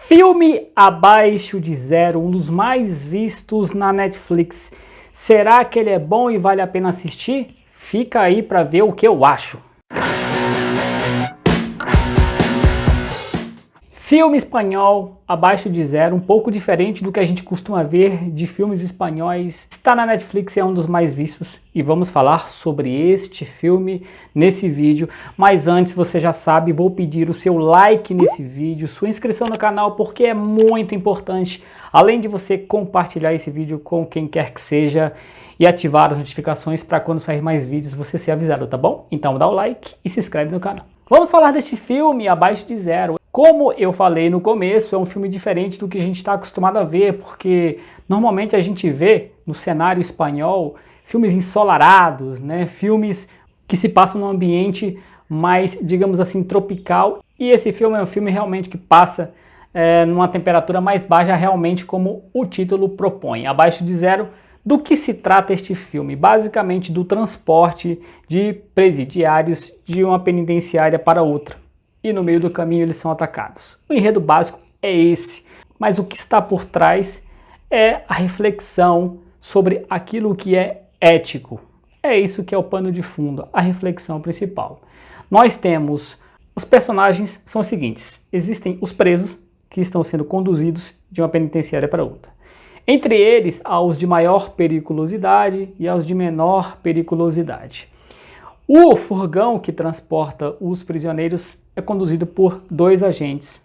Filme Abaixo de Zero, um dos mais vistos na Netflix. Será que ele é bom e vale a pena assistir? Fica aí para ver o que eu acho. Filme espanhol Abaixo de Zero, um pouco diferente do que a gente costuma ver de filmes espanhóis. Está na Netflix e é um dos mais vistos e vamos falar sobre este filme nesse vídeo. Mas antes, você já sabe, vou pedir o seu like nesse vídeo, sua inscrição no canal, porque é muito importante. Além de você compartilhar esse vídeo com quem quer que seja e ativar as notificações para quando sair mais vídeos você ser avisado, tá bom? Então dá o like e se inscreve no canal. Vamos falar deste filme Abaixo de Zero. Como eu falei no começo, é um filme diferente do que a gente está acostumado a ver, porque normalmente a gente vê no cenário espanhol filmes ensolarados, né? Filmes que se passam num ambiente mais, digamos assim, tropical. E esse filme é um filme realmente que passa numa temperatura mais baixa, realmente como o título propõe. Abaixo de Zero. Do que se trata este filme? Basicamente do transporte de presidiários de uma penitenciária para outra. E no meio do caminho eles são atacados. O enredo básico é esse, mas o que está por trás é a reflexão sobre aquilo que é ético. É isso que é o pano de fundo, a reflexão principal. Nós temos, os personagens são os seguintes: existem os presos que estão sendo conduzidos de uma penitenciária para outra. Entre eles, há os de maior periculosidade e aos de menor periculosidade. O furgão que transporta os prisioneiros é conduzido por 2 agentes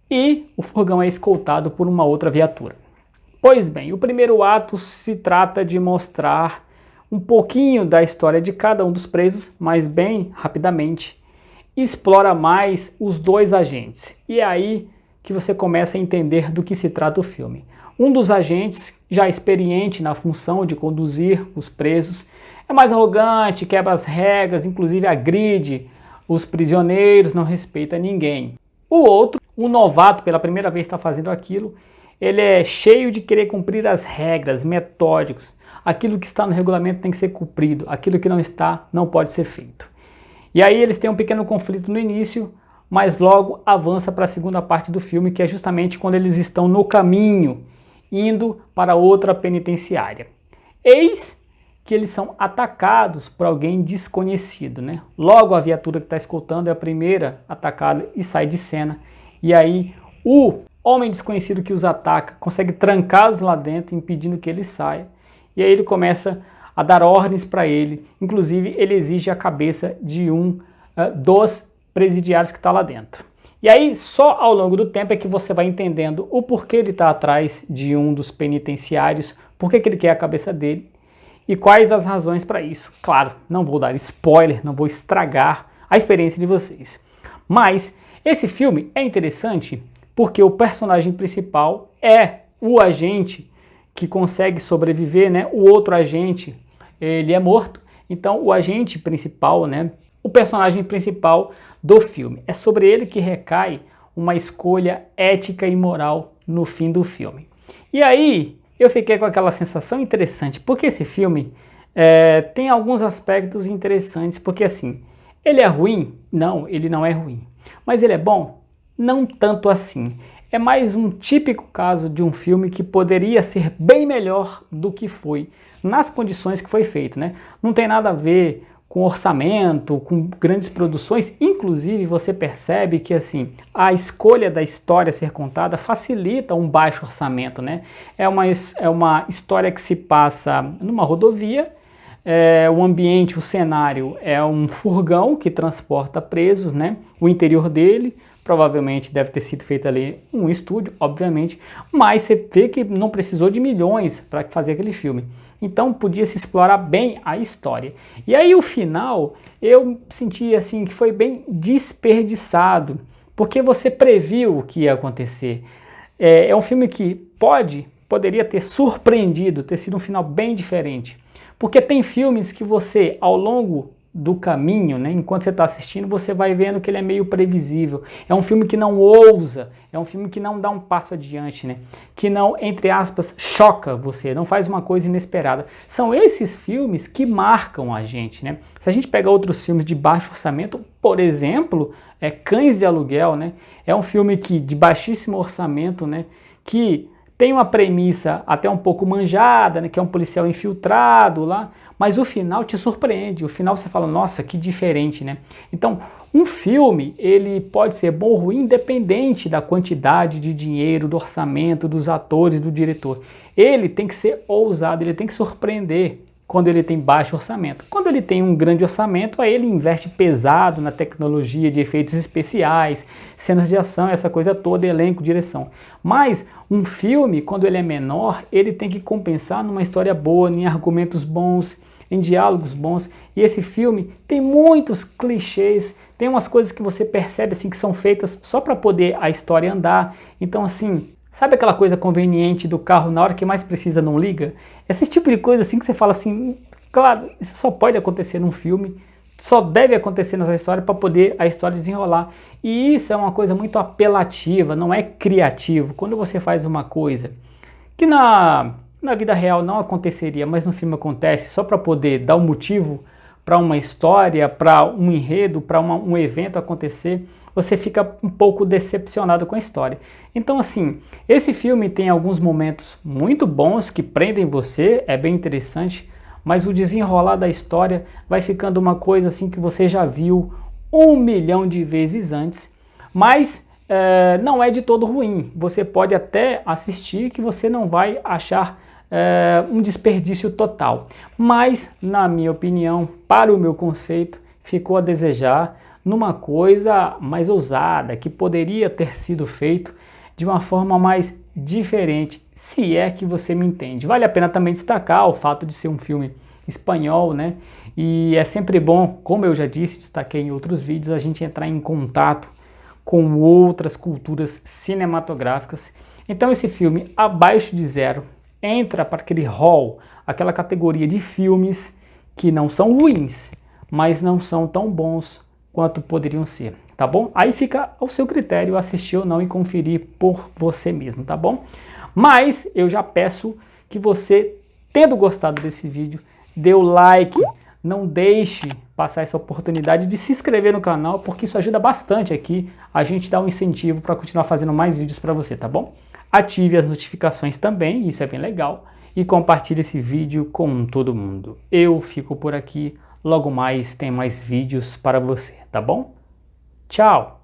e o furgão é escoltado por uma outra viatura. Pois bem, o primeiro ato se trata de mostrar um pouquinho da história de cada um dos presos, mas bem rapidamente explora mais os 2 agentes. E é aí que você começa a entender do que se trata o filme. Um dos agentes, já experiente na função de conduzir os presos, é mais arrogante, quebra as regras, inclusive agride os prisioneiros, não respeita ninguém. O outro, um novato, pela primeira vez está fazendo aquilo, ele é cheio de querer cumprir as regras, metódicos. Aquilo que está no regulamento tem que ser cumprido, aquilo que não está não pode ser feito. E aí eles têm um pequeno conflito no início, mas logo avança para a segunda parte do filme, que é justamente quando eles estão no caminho, indo para outra penitenciária. Eis que eles são atacados por alguém desconhecido, né? Logo a viatura que está escoltando é a primeira atacada e sai de cena. E aí o homem desconhecido que os ataca consegue trancá-los lá dentro, impedindo que ele saia. E aí ele começa a dar ordens para ele. Inclusive ele exige a cabeça de um dos presidiários que está lá dentro. E aí, só ao longo do tempo é que você vai entendendo o porquê ele está atrás de um dos penitenciários, por que ele quer a cabeça dele e quais as razões para isso. Claro, não vou dar spoiler, não vou estragar a experiência de vocês. Mas esse filme é interessante porque o personagem principal é o agente que consegue sobreviver, né? O outro agente, ele é morto. Então, o agente principal, né? O personagem principal do filme. É sobre ele que recai uma escolha ética e moral no fim do filme. E aí eu fiquei com aquela sensação interessante, porque esse filme tem alguns aspectos interessantes, porque assim, ele é ruim? Não, ele não é ruim. Mas ele é bom? Não tanto assim. É mais um típico caso de um filme que poderia ser bem melhor do que foi, nas condições que foi feito, né? Não tem nada a ver com orçamento, com grandes produções. Inclusive você percebe que assim, a escolha da história a ser contada facilita um baixo orçamento, né? É uma história que se passa numa rodovia, o ambiente, o cenário é um furgão que transporta presos, né? O interior dele provavelmente deve ter sido feito ali um estúdio, obviamente, mas você vê que não precisou de milhões para fazer aquele filme. Então podia se explorar bem a história. E aí o final eu senti assim que foi bem desperdiçado, porque você previu o que ia acontecer. É um filme que poderia ter surpreendido, ter sido um final bem diferente. Porque tem filmes que você, ao longo do caminho, né, enquanto você está assistindo, você vai vendo que ele é meio previsível. É um filme que não ousa, é um filme que não dá um passo adiante, né, que não, entre aspas, choca você, não faz uma coisa inesperada. São esses filmes que marcam a gente, né? Se a gente pegar outros filmes de baixo orçamento, por exemplo, Cães de Aluguel, né? É um filme de baixíssimo orçamento, né? Que tem uma premissa até um pouco manjada, né? Que é um policial infiltrado lá, mas o final te surpreende. O final você fala, nossa, que diferente, né? Então, um filme, ele pode ser bom ou ruim, independente da quantidade de dinheiro, do orçamento, dos atores, do diretor. Ele tem que ser ousado, ele tem que surpreender quando ele tem baixo orçamento. Quando ele tem um grande orçamento, aí ele investe pesado na tecnologia de efeitos especiais, cenas de ação, essa coisa toda, elenco, direção. Mas um filme, quando ele é menor, ele tem que compensar numa história boa, em argumentos bons, em diálogos bons. E esse filme tem muitos clichês, tem umas coisas que você percebe assim que são feitas só para poder a história andar. Então assim, sabe aquela coisa conveniente do carro na hora que mais precisa não liga? Esse tipo de coisa assim que você fala assim, claro, isso só pode acontecer num filme, só deve acontecer nessa história para poder a história desenrolar. E isso é uma coisa muito apelativa, não é criativo. Quando você faz uma coisa que na vida real não aconteceria, mas no filme acontece só para poder dar um motivo para uma história, para um enredo, para um evento acontecer, você fica um pouco decepcionado com a história. Então assim, esse filme tem alguns momentos muito bons que prendem você, é bem interessante, mas o desenrolar da história vai ficando uma coisa assim que você já viu 1 milhão de vezes antes, mas não é de todo ruim. Você pode até assistir que você não vai achar um desperdício total, mas na minha opinião, para o meu conceito, ficou a desejar numa coisa mais ousada, que poderia ter sido feito de uma forma mais diferente, se é que você me entende. Vale a pena também destacar o fato de ser um filme espanhol, né? E é sempre bom, como eu já disse, destaquei em outros vídeos, a gente entrar em contato com outras culturas cinematográficas. Então esse filme, Abaixo de Zero, entra para aquele hall, aquela categoria de filmes que não são ruins, mas não são tão bons quanto poderiam ser, tá bom? Aí fica ao seu critério assistir ou não e conferir por você mesmo, tá bom? Mas eu já peço que você, tendo gostado desse vídeo, dê o like, não deixe passar essa oportunidade de se inscrever no canal, porque isso ajuda bastante aqui, a gente dá um incentivo para continuar fazendo mais vídeos para você, tá bom? Ative as notificações também, isso é bem legal, e compartilhe esse vídeo com todo mundo. Eu fico por aqui. Logo mais tem mais vídeos para você, tá bom? Tchau!